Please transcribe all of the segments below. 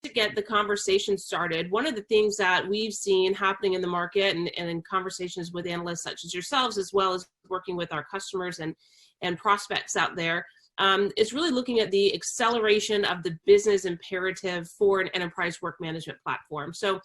to get the conversation started, one of the things that we've seen happening in the market and in conversations with analysts such as yourselves, as well as working with our customers and prospects out there, is really looking at the acceleration of the business imperative for an enterprise work management platform. So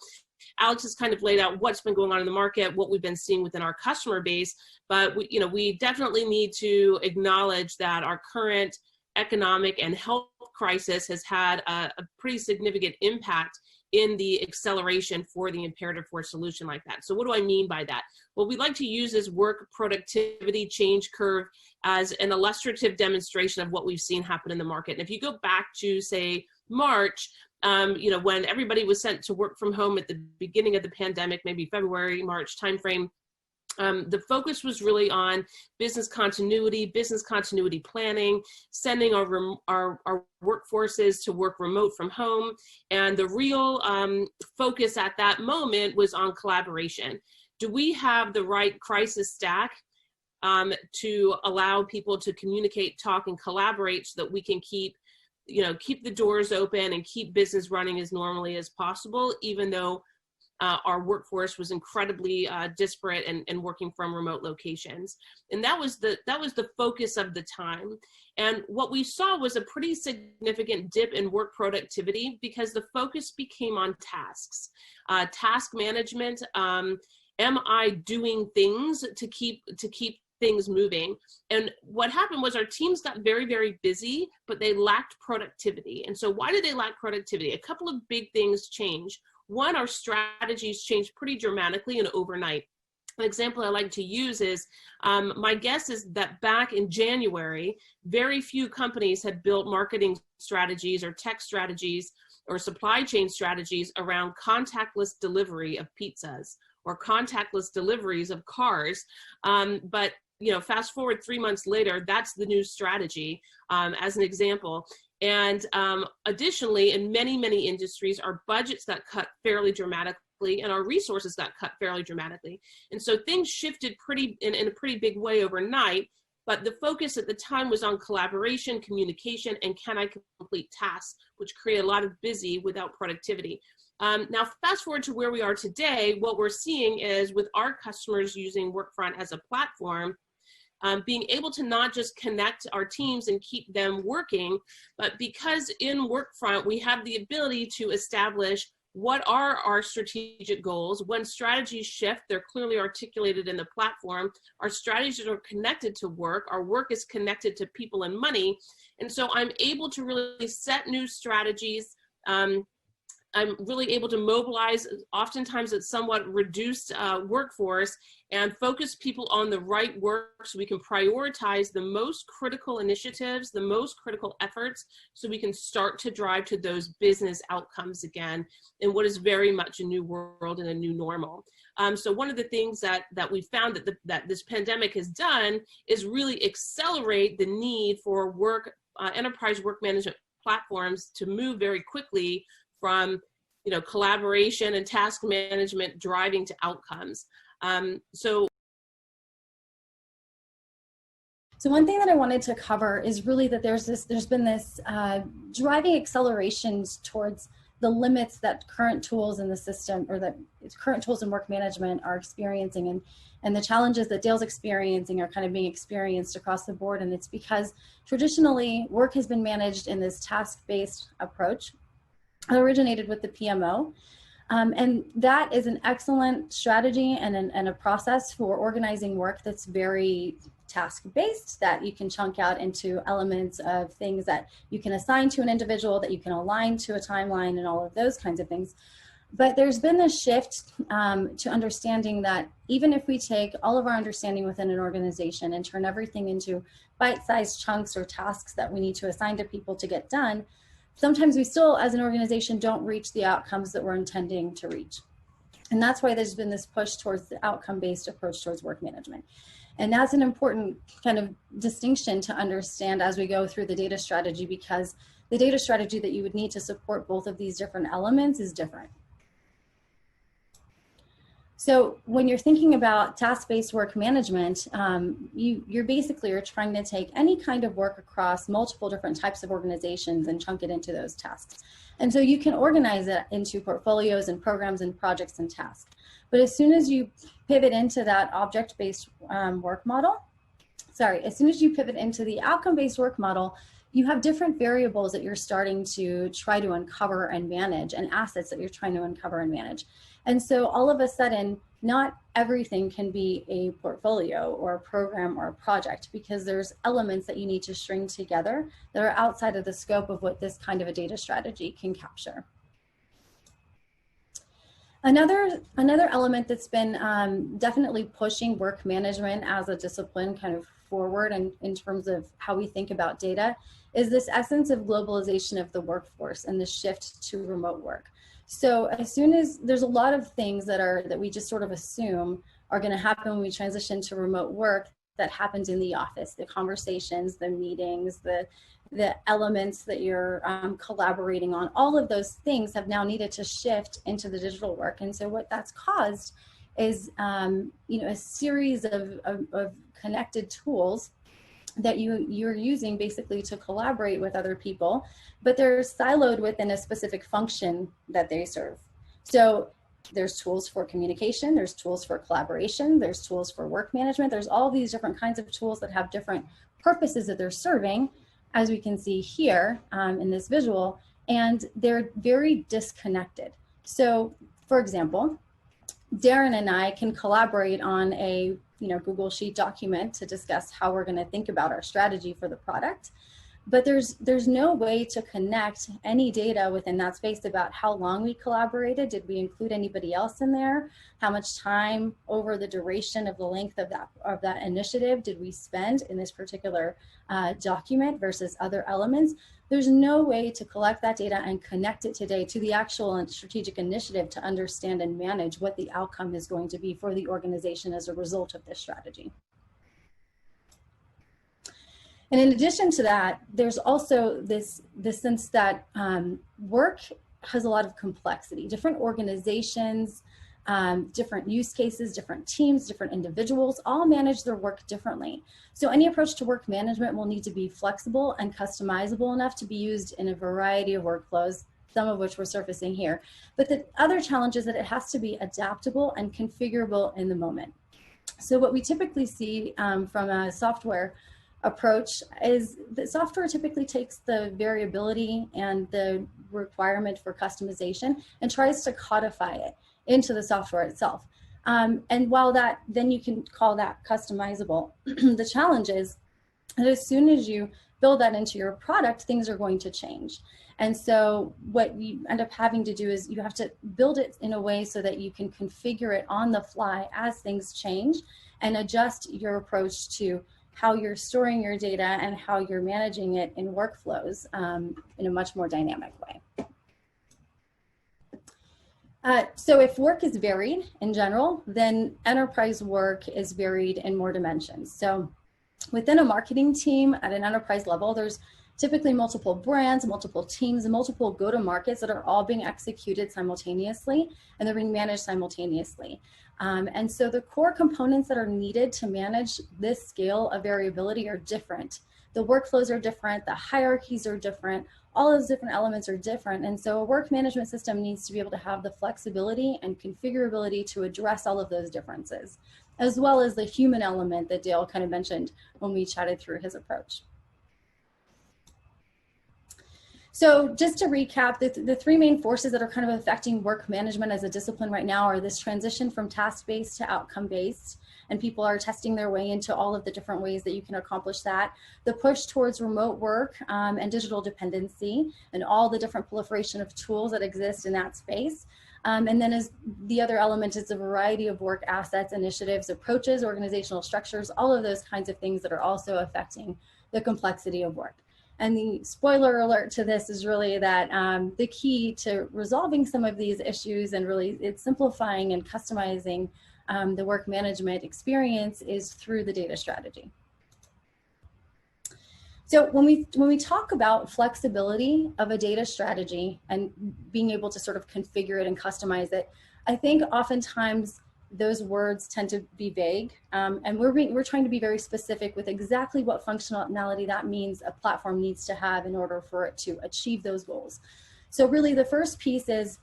Alex has kind of laid out what's been going on in the market, what we've been seeing within our customer base, but we definitely need to acknowledge that our current economic and health crisis has had a pretty significant impact in the acceleration for the imperative for a solution like that. So what do I mean by that? Well, we like to use this work productivity change curve as an illustrative demonstration of what we've seen happen in the market. And if you go back to, say, March, when everybody was sent to work from home at the beginning of the pandemic, maybe February, March timeframe, the focus was really on business continuity planning, sending our workforces to work remote from home. And the real focus at that moment was on collaboration. Do we have the right crisis stack to allow people to communicate, talk, and collaborate so that we can keep the doors open and keep business running as normally as possible, even though our workforce was incredibly disparate and working from remote locations. And that was the focus of the time. And what we saw was a pretty significant dip in work productivity because the focus became on tasks, task management. Am I doing things to keep things moving? And what happened was our teams got very, very busy, but they lacked productivity. And so why did they lack productivity? A couple of big things changed. One, our strategies changed pretty dramatically and overnight. An example I like to use is, my guess is that back in January, very few companies had built marketing strategies or tech strategies or supply chain strategies around contactless delivery of pizzas or contactless deliveries of cars. But fast forward 3 months later, that's the new strategy, as an example. And additionally, in many, many industries, our budgets got cut fairly dramatically and our resources got cut fairly dramatically. And so things shifted in a pretty big way overnight, but the focus at the time was on collaboration, communication, and can I complete tasks, which create a lot of busy without productivity. Now, fast forward to where we are today, what we're seeing is with our customers using Workfront as a platform, being able to not just connect our teams and keep them working, but because in Workfront, we have the ability to establish what are our strategic goals. When strategies shift, they're clearly articulated in the platform. Our strategies are connected to work. Our work is connected to people and money. And so I'm able to really set new strategies. I'm really able to mobilize, oftentimes it's somewhat reduced workforce, and focus people on the right work so we can prioritize the most critical initiatives, the most critical efforts, so we can start to drive to those business outcomes again in what is very much a new world and a new normal. So one of the things that we found that this pandemic has done is really accelerate the need for enterprise work management platforms to move very quickly from collaboration and task management driving to outcomes. So one thing that I wanted to cover is really that there's been this driving accelerations towards the limits that current tools in the system, or that current tools in work management are experiencing, and the challenges that Dale's experiencing are kind of being experienced across the board. And it's because traditionally work has been managed in this task-based approach, originated with the PMO. And that is an excellent strategy and a process for organizing work that's very task-based, that you can chunk out into elements of things that you can assign to an individual, that you can align to a timeline, and all of those kinds of things. But there's been this shift to understanding that even if we take all of our understanding within an organization and turn everything into bite-sized chunks or tasks that we need to assign to people to get done, sometimes we still, as an organization, don't reach the outcomes that we're intending to reach. And that's why there's been this push towards the outcome-based approach towards work management. And that's an important kind of distinction to understand as we go through the data strategy, because the data strategy that you would need to support both of these different elements is different. So when you're thinking about task-based work management, you're trying to take any kind of work across multiple different types of organizations and chunk it into those tasks. And so you can organize it into portfolios and programs and projects and tasks. But as soon as you pivot into that object-based work model, as soon as you pivot into the outcome-based work model, you have different variables that you're starting to try to uncover and manage, and assets that you're trying to uncover and manage. And so all of a sudden, not everything can be a portfolio or a program or a project, because there's elements that you need to string together that are outside of the scope of what this kind of a data strategy can capture. Another element that's been definitely pushing work management as a discipline kind of forward and in terms of how we think about data is this essence of globalization of the workforce and the shift to remote work. So as soon as there's a lot of things that we just sort of assume are going to happen when we transition to remote work that happens in the office, the conversations, the meetings, the elements that you're collaborating on, all of those things have now needed to shift into the digital work. And so what that's caused is a series of connected tools that you're using basically to collaborate with other people, but they're siloed within a specific function that they serve. So there's tools for communication, there's tools for collaboration, there's tools for work management, there's all these different kinds of tools that have different purposes that they're serving, as we can see here in this visual, and they're very disconnected. So for example, Darren and I can collaborate on a Google Sheet document to discuss how we're going to think about our strategy for the product. But there's no way to connect any data within that space about how long we collaborated. Did we include anybody else in there? How much time over the duration of the length of that initiative did we spend in this particular document versus other elements? There's no way to collect that data and connect it today to the actual strategic initiative to understand and manage what the outcome is going to be for the organization as a result of this strategy. And in addition to that, there's also this sense that work has a lot of complexity. Different organizations, different use cases, different teams, different individuals all manage their work differently. So any approach to work management will need to be flexible and customizable enough to be used in a variety of workflows, some of which we're surfacing here. But the other challenge is that it has to be adaptable and configurable in the moment. So what we typically see from a software approach is that software typically takes the variability and the requirement for customization and tries to codify it into the software itself. And while then you can call that customizable, the challenge is that as soon as you build that into your product, things are going to change. And so what you end up having to do is you have to build it in a way so that you can configure it on the fly as things change and adjust your approach to how you're storing your data and how you're managing it in workflows in a much more dynamic way. So if work is varied in general, then enterprise work is varied in more dimensions. So within a marketing team at an enterprise level, there's typically multiple brands, multiple teams, and multiple go-to-markets that are all being executed simultaneously, and they're being managed simultaneously. And so the core components that are needed to manage this scale of variability are different. The workflows are different, the hierarchies are different, all those different elements are different. And so a work management system needs to be able to have the flexibility and configurability to address all of those differences, as well as the human element that Dale kind of mentioned when we chatted through his approach. So just to recap, the three main forces that are kind of affecting work management as a discipline right now are this transition from task-based to outcome-based, and people are testing their way into all of the different ways that you can accomplish that. The push towards remote work and digital dependency and all the different proliferation of tools that exist in that space. And then as the other element is a variety of work assets, initiatives, approaches, organizational structures, all of those kinds of things that are also affecting the complexity of work. And the spoiler alert to this is really that the key to resolving some of these issues and really it's simplifying and customizing the work management experience is through the data strategy. So when we talk about flexibility of a data strategy and being able to sort of configure it and customize it, I think oftentimes those words tend to be vague. And we're trying to be very specific with exactly what functionality that means a platform needs to have in order for it to achieve those goals. So really the first piece is,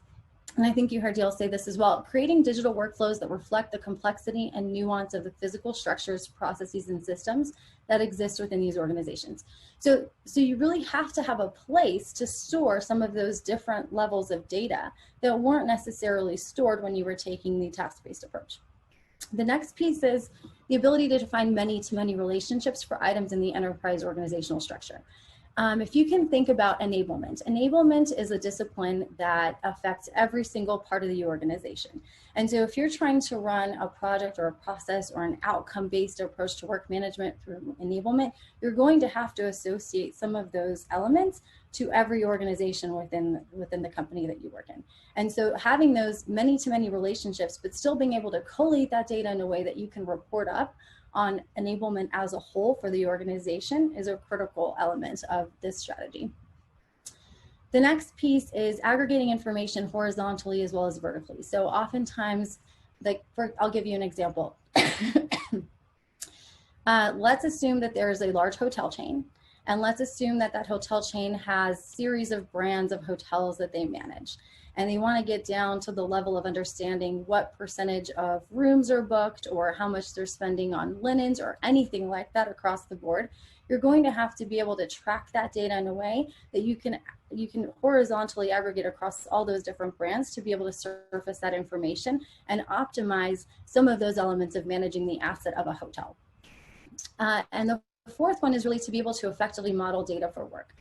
and I think you heard Dale say this as well, creating digital workflows that reflect the complexity and nuance of the physical structures, processes, and systems that exist within these organizations. So you really have to have a place to store some of those different levels of data that weren't necessarily stored when you were taking the task-based approach. The next piece is the ability to define many-to-many relationships for items in the enterprise organizational structure. If you can think about enablement, enablement is a discipline that affects every single part of the organization. And so if you're trying to run a project or a process or an outcome-based approach to work management through enablement, you're going to have to associate some of those elements to every organization within the company that you work in. And so having those many-to-many relationships, but still being able to collate that data in a way that you can report up on enablement as a whole for the organization is a critical element of this strategy. The next piece is aggregating information horizontally as well as vertically. So oftentimes, I'll give you an example. Let's assume that there is a large hotel chain, and let's assume that that hotel chain has series of brands of hotels that they manage. And they want to get down to the level of understanding what percentage of rooms are booked or how much they're spending on linens or anything like that across the board. You're going to have to be able to track that data in a way that you can horizontally aggregate across all those different brands to be able to surface that information and optimize some of those elements of managing the asset of a hotel. And the fourth one is really to be able to effectively model data for work.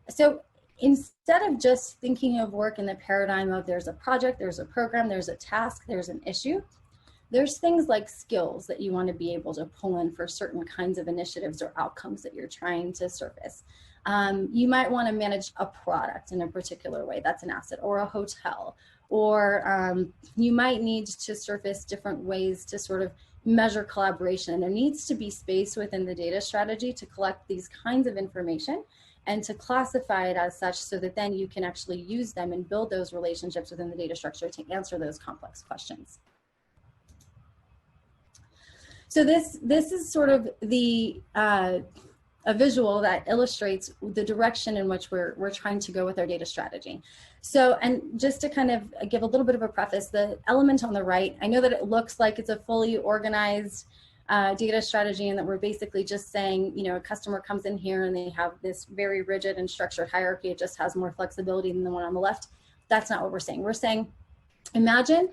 So instead of just thinking of work in the paradigm of there's a project, there's a program, there's a task, there's an issue, there's things like skills that you want to be able to pull in for certain kinds of initiatives or outcomes that you're trying to surface. You might want to manage a product in a particular way, that's an asset, or a hotel, or you might need to surface different ways to sort of measure collaboration. And there needs to be space within the data strategy to collect these kinds of information and to classify it as such so that then you can actually use them and build those relationships within the data structure to answer those complex questions. So this is sort of the a visual that illustrates the direction in which we're trying to go with our data strategy. So, and just to kind of give a little bit of a preface, the element on the right, I know that it looks like it's a fully organized data strategy and that we're basically just saying, you know, a customer comes in here and they have this very rigid and structured hierarchy. It just has more flexibility than the one on the left. That's not what we're saying. We're saying, imagine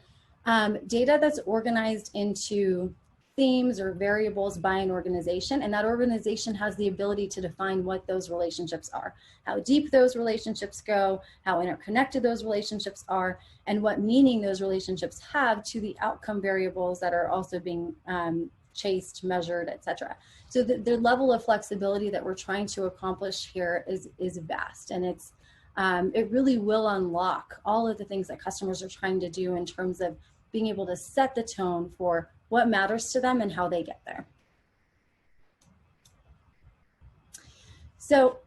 data that's organized into themes or variables by an organization, and that organization has the ability to define what those relationships are, how deep those relationships go, how interconnected those relationships are, and what meaning those relationships have to the outcome variables that are also being chased, measured, etc. So the level of flexibility that we're trying to accomplish here is vast, and it really will unlock all of the things that customers are trying to do in terms of being able to set the tone for what matters to them and how they get there. So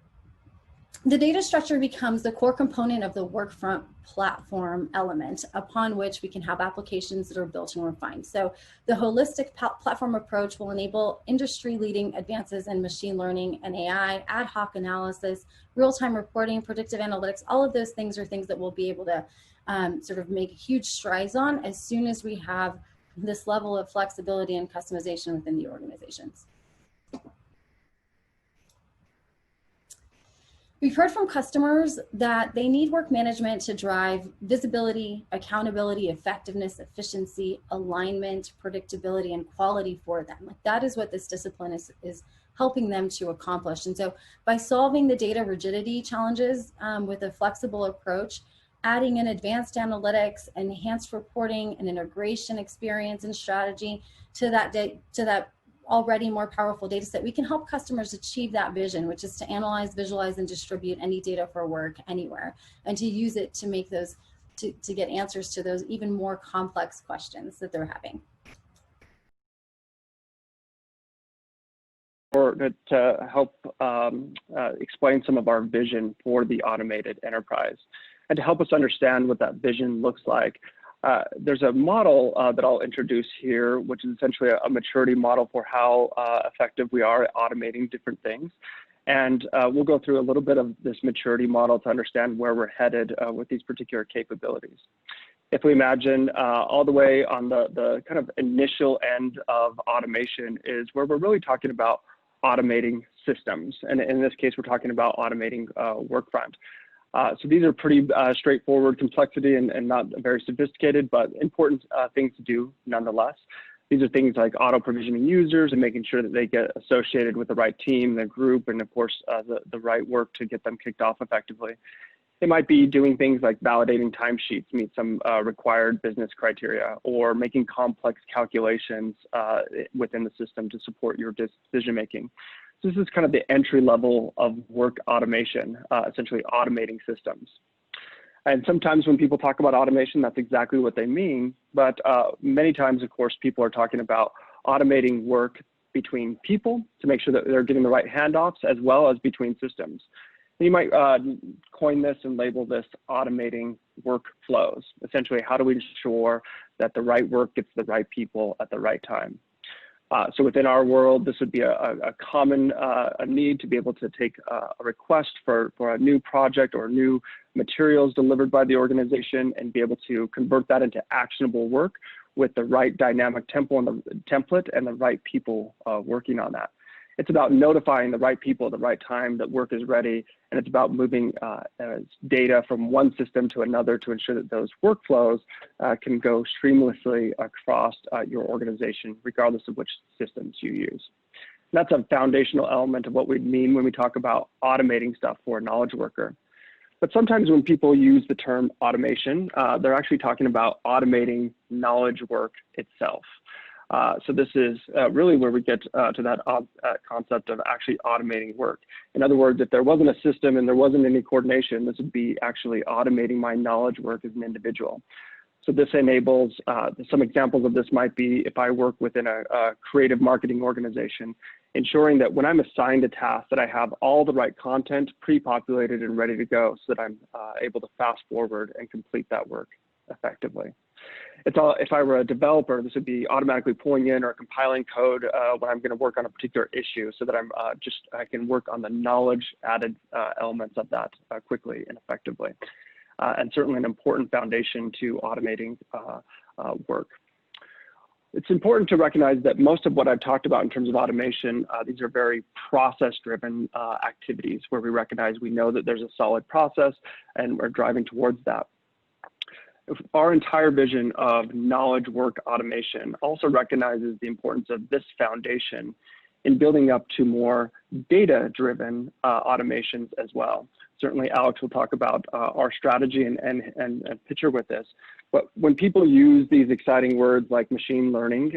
the data structure becomes the core component of the Workfront platform element upon which we can have applications that are built and refined. So the holistic platform approach will enable industry-leading advances in machine learning and AI, ad hoc analysis, real-time reporting, predictive analytics. All of those things are things that we'll be able to sort of make huge strides on as soon as we have this level of flexibility and customization within the organizations. We've heard from customers that they need work management to drive visibility, accountability, effectiveness, efficiency, alignment, predictability, and quality for them. Like that is what this discipline is helping them to accomplish. And so by solving the data rigidity challenges with a flexible approach, adding in advanced analytics, enhanced reporting, and integration experience and strategy to that already more powerful data set, we can help customers achieve that vision, which is to analyze, visualize, and distribute any data for work anywhere, and to use it to make those, to get answers to those even more complex questions that they're having. Or to help explain some of our vision for the automated enterprise. And to help us understand what that vision looks like, There's a model that I'll introduce here, which is essentially a maturity model for how effective we are at automating different things. And we'll go through a little bit of this maturity model to understand where we're headed with these particular capabilities. If we imagine all the way on the kind of initial end of automation is where we're really talking about automating systems. And in this case, we're talking about automating Workfront. So these are pretty straightforward complexity and not very sophisticated, but important things to do nonetheless. These are things like auto-provisioning users and making sure that they get associated with the right team, the group, and of course, the right work to get them kicked off effectively. It might be doing things like validating timesheets, meet some required business criteria, or making complex calculations within the system to support your decision-making. So this is kind of the entry level of work automation, essentially automating systems. And sometimes when people talk about automation, that's exactly what they mean. But many times, of course, people are talking about automating work between people to make sure that they're getting the right handoffs, as well as between systems. And you might coin this and label this automating workflows. Essentially, how do we ensure that the right work gets to the right people at the right time? So within our world, this would be a common need to be able to take a request for a new project or new materials delivered by the organization and be able to convert that into actionable work with the right dynamic template and the right people working on that. It's about notifying the right people at the right time that work is ready, and it's about moving data from one system to another to ensure that those workflows can go seamlessly across your organization, regardless of which systems you use. And that's a foundational element of what we mean when we talk about automating stuff for a knowledge worker. But sometimes when people use the term automation, they're actually talking about automating knowledge work itself. So this is really where we get to that concept of actually automating work. In other words, if there wasn't a system and there wasn't any coordination, this would be actually automating my knowledge work as an individual. So this enables, some examples of this might be if I work within a creative marketing organization, ensuring that when I'm assigned a task that I have all the right content pre-populated and ready to go so that I'm able to fast forward and complete that work effectively. If I were a developer, this would be automatically pulling in or compiling code when I'm going to work on a particular issue so that I can work on the knowledge added elements of that quickly and effectively. And certainly an important foundation to automating work. It's important to recognize that most of what I've talked about in terms of automation, these are very process-driven activities where we know that there's a solid process and we're driving towards that. Our entire vision of knowledge work automation also recognizes the importance of this foundation in building up to more data-driven automations as well. Certainly, Alex will talk about our strategy and picture with this. But when people use these exciting words like machine learning,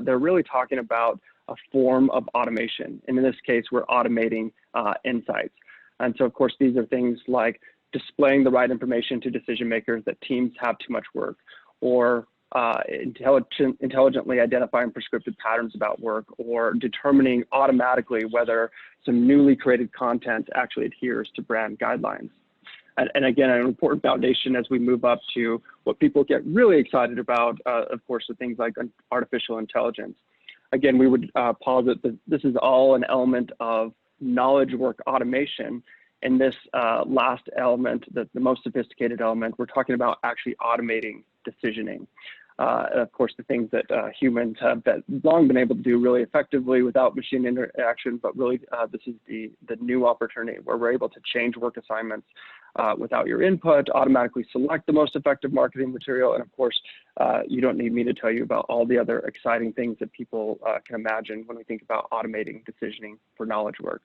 they're really talking about a form of automation. And in this case, we're automating insights. And so, of course, these are things like displaying the right information to decision makers that teams have too much work, or intelligently identifying prescriptive patterns about work, or determining automatically whether some newly created content actually adheres to brand guidelines. And again, an important foundation as we move up to what people get really excited about, of course, the things like artificial intelligence. Again, we would posit that this is all an element of knowledge work automation. And this last element, the most sophisticated element, we're talking about actually automating decisioning. Of course, the things that humans have long been able to do really effectively without machine interaction, but really this is the new opportunity where we're able to change work assignments without your input, automatically select the most effective marketing material, and of course, you don't need me to tell you about all the other exciting things that people can imagine when we think about automating decisioning for knowledge work.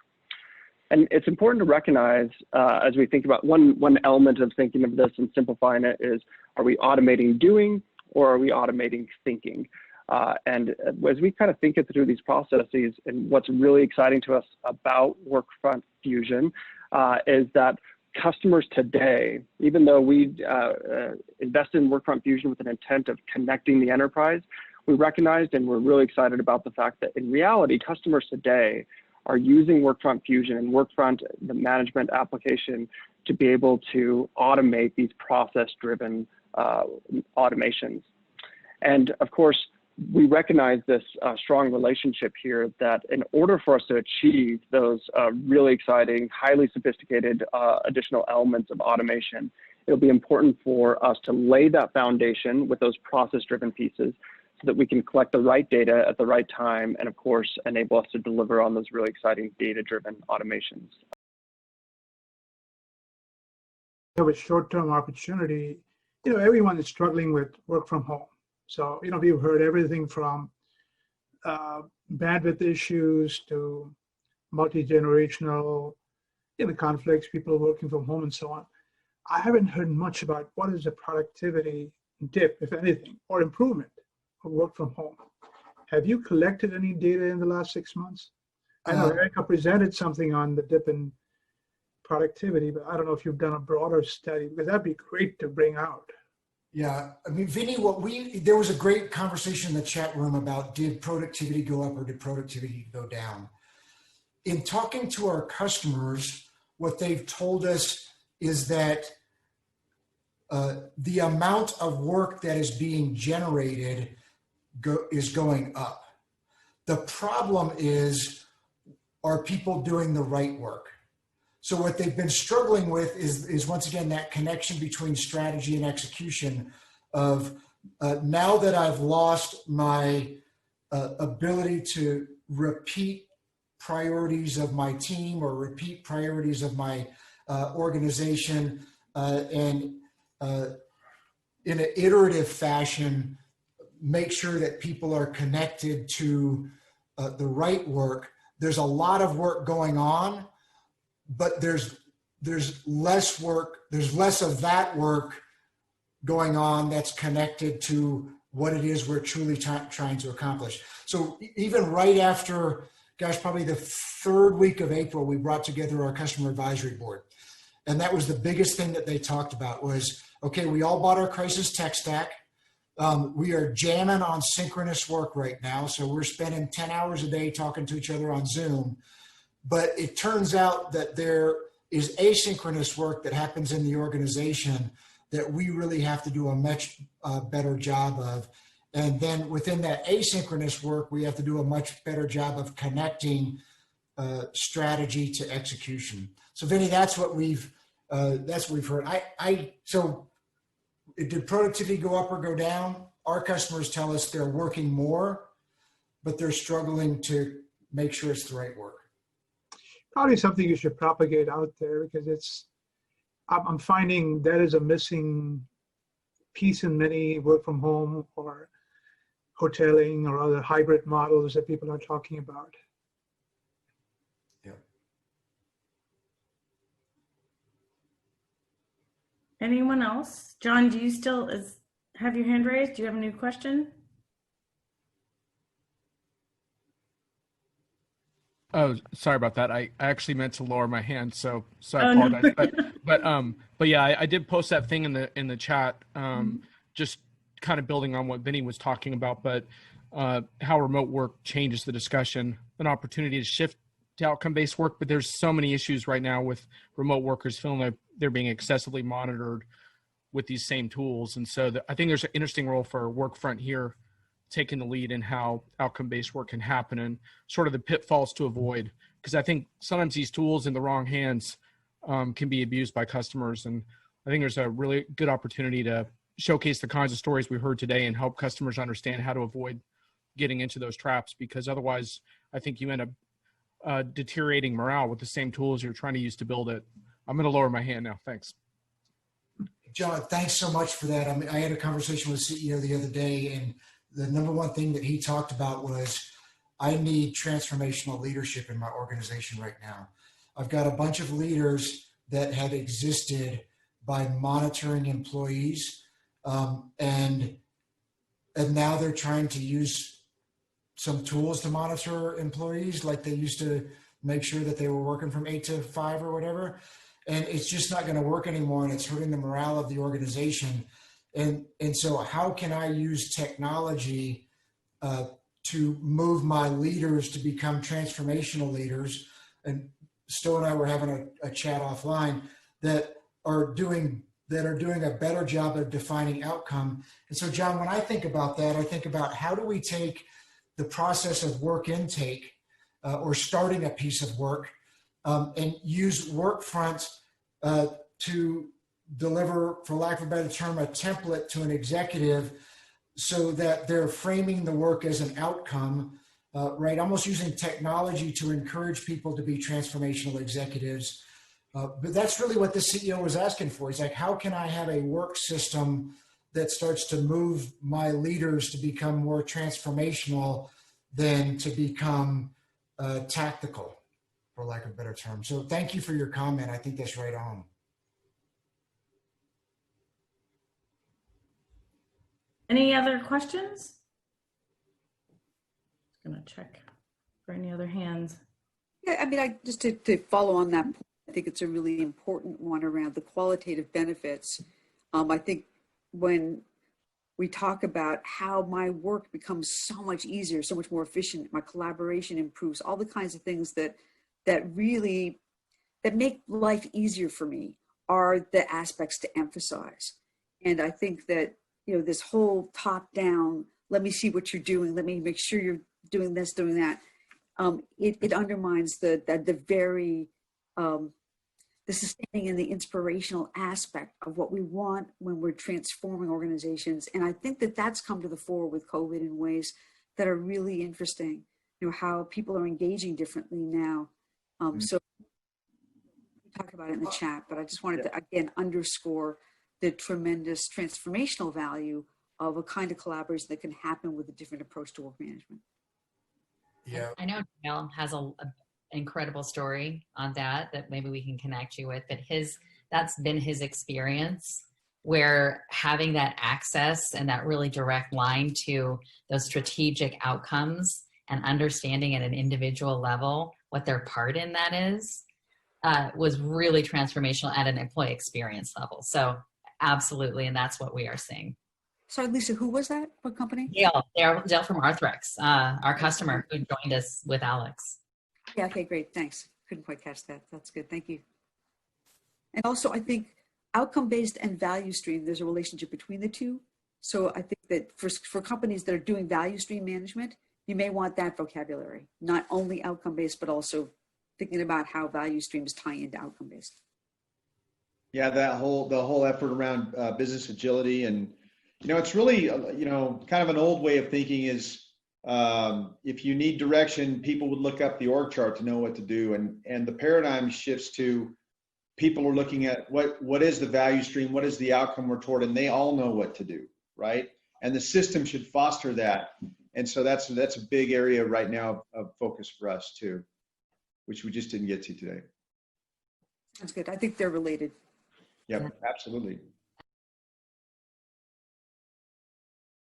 And it's important to recognize as we think about one element of thinking of this and simplifying it is, are we automating doing or are we automating thinking? And as we kind of think it through these processes, and what's really exciting to us about Workfront Fusion is that customers today, even though we invested in Workfront Fusion with an intent of connecting the enterprise, we recognized and we're really excited about the fact that in reality, customers today are using Workfront Fusion and Workfront, the management application, to be able to automate these process-driven automations. And of course, we recognize this strong relationship here that in order for us to achieve those really exciting, highly sophisticated additional elements of automation, it'll be important for us to lay that foundation with those process-driven pieces so that we can collect the right data at the right time and, of course, enable us to deliver on those really exciting data-driven automations. Have a short-term opportunity. Everyone is struggling with work from home. So, we've heard everything from bandwidth issues to multi-generational, conflicts, people working from home and so on. I haven't heard much about what is the productivity dip, if anything, or improvement of work from home. Have you collected any data in the last 6 months? I know Erica presented something on the dip in productivity, but I don't know if you've done a broader study, because that'd be great to bring out. Yeah, I mean, Vinnie, there was a great conversation in the chat room about did productivity go up or did productivity go down? In talking to our customers, what they've told us is that the amount of work that is being generated is going up. The problem is, are people doing the right work? So what they've been struggling with is once again, that connection between strategy and execution of now that I've lost my ability to repeat priorities of my team or repeat priorities of my organization and in an iterative fashion, make sure that people are connected to the right work. There's a lot of work going on, but there's less work, there's less of that work going on that's connected to what it is we're truly trying to accomplish. So even right after, gosh, probably the third week of April, we brought together our customer advisory board. And that was the biggest thing that they talked about was, okay, we all bought our crisis tech stack. We are jamming on synchronous work right now. So we're spending 10 hours a day talking to each other on Zoom. But it turns out that there is asynchronous work that happens in the organization that we really have to do a much better job of. And then within that asynchronous work, we have to do a much better job of connecting strategy to execution. So Vinnie, that's what we've heard. So did productivity go up or go down? Our customers tell us they're working more, but they're struggling to make sure it's the right work. Probably something you should propagate out there, because I'm finding that is a missing piece in many work from home or hoteling or other hybrid models that people are talking about. Yeah. Anyone else? John, do you still have your hand raised? Do you have a new question? Oh, sorry about that. I actually meant to lower my hand, so I apologize. No. But yeah, I did post that thing in the chat, just kind of building on what Vinnie was talking about, but how remote work changes the discussion, an opportunity to shift to outcome-based work. But there's so many issues right now with remote workers feeling like they're being excessively monitored with these same tools. And so I think there's an interesting role for Workfront here, taking the lead in how outcome-based work can happen and sort of the pitfalls to avoid. Because I think sometimes these tools in the wrong hands can be abused by customers. And I think there's a really good opportunity to showcase the kinds of stories we heard today and help customers understand how to avoid getting into those traps, because otherwise I think you end up deteriorating morale with the same tools you're trying to use to build it. I'm going to lower my hand now. Thanks. John, thanks so much for that. I mean, I had a conversation with CEO the other day, and the number one thing that he talked about was, I need transformational leadership in my organization right now. I've got a bunch of leaders that have existed by monitoring employees, and now they're trying to use some tools to monitor employees, like they used to make sure that they were working from 8 to 5 or whatever. And it's just not going to work anymore, and it's hurting the morale of the organization. And so how can I use technology to move my leaders to become transformational leaders? And Sto and I were having a chat offline that are doing that are doing a better job of defining outcome. And so, John, when I think about that, I think about how do we take the process of work intake or starting a piece of work and use Workfront to deliver, for lack of a better term, a template to an executive so that they're framing the work as an outcome, right? Almost using technology to encourage people to be transformational executives. But that's really what the CEO was asking for. He's like, how can I have a work system that starts to move my leaders to become more transformational than to become tactical, for lack of a better term. So thank you for your comment. I think that's right on. Any other questions? I'm gonna check for any other hands. Yeah, I mean, just to follow on that point, I think it's a really important one around the qualitative benefits. I think when we talk about how my work becomes so much easier, so much more efficient, my collaboration improves, all the kinds of things that make life easier for me are the aspects to emphasize. And I think that, you know, this whole top down, let me see what you're doing, let me make sure you're doing this, doing that, it undermines the very the sustaining and the inspirational aspect of what we want when we're transforming organizations. And I think that that's come to the fore with COVID in ways that are really interesting. You know, how people are engaging differently now. So we talk about it in the chat, but I just wanted to again underscore the tremendous transformational value of a kind of collaboration that can happen with a different approach to work management. Yeah, I know Neil has an incredible story on that maybe we can connect you with, but that's been his experience, where having that access and that really direct line to those strategic outcomes and understanding at an individual level what their part in that is was really transformational at an employee experience level. So absolutely, and that's what we are seeing. Sorry, Lisa, who was that? What company? Dale from Arthrex, our customer who joined us with Alex. Yeah, okay, great, thanks. Couldn't quite catch that. That's good, thank you. And also, I think outcome-based and value stream, there's a relationship between the two. So I think that for companies that are doing value stream management, you may want that vocabulary, not only outcome-based, but also thinking about how value streams tie into outcome-based. Yeah, the whole effort around business agility, and it's really kind of an old way of thinking is if you need direction, people would look up the org chart to know what to do, and the paradigm shifts to people are looking at what is the value stream, what is the outcome we're toward, and they all know what to do, right? And the system should foster that, and so that's a big area right now of focus for us too, which we just didn't get to today. That's good. I think they're related. Yep, absolutely.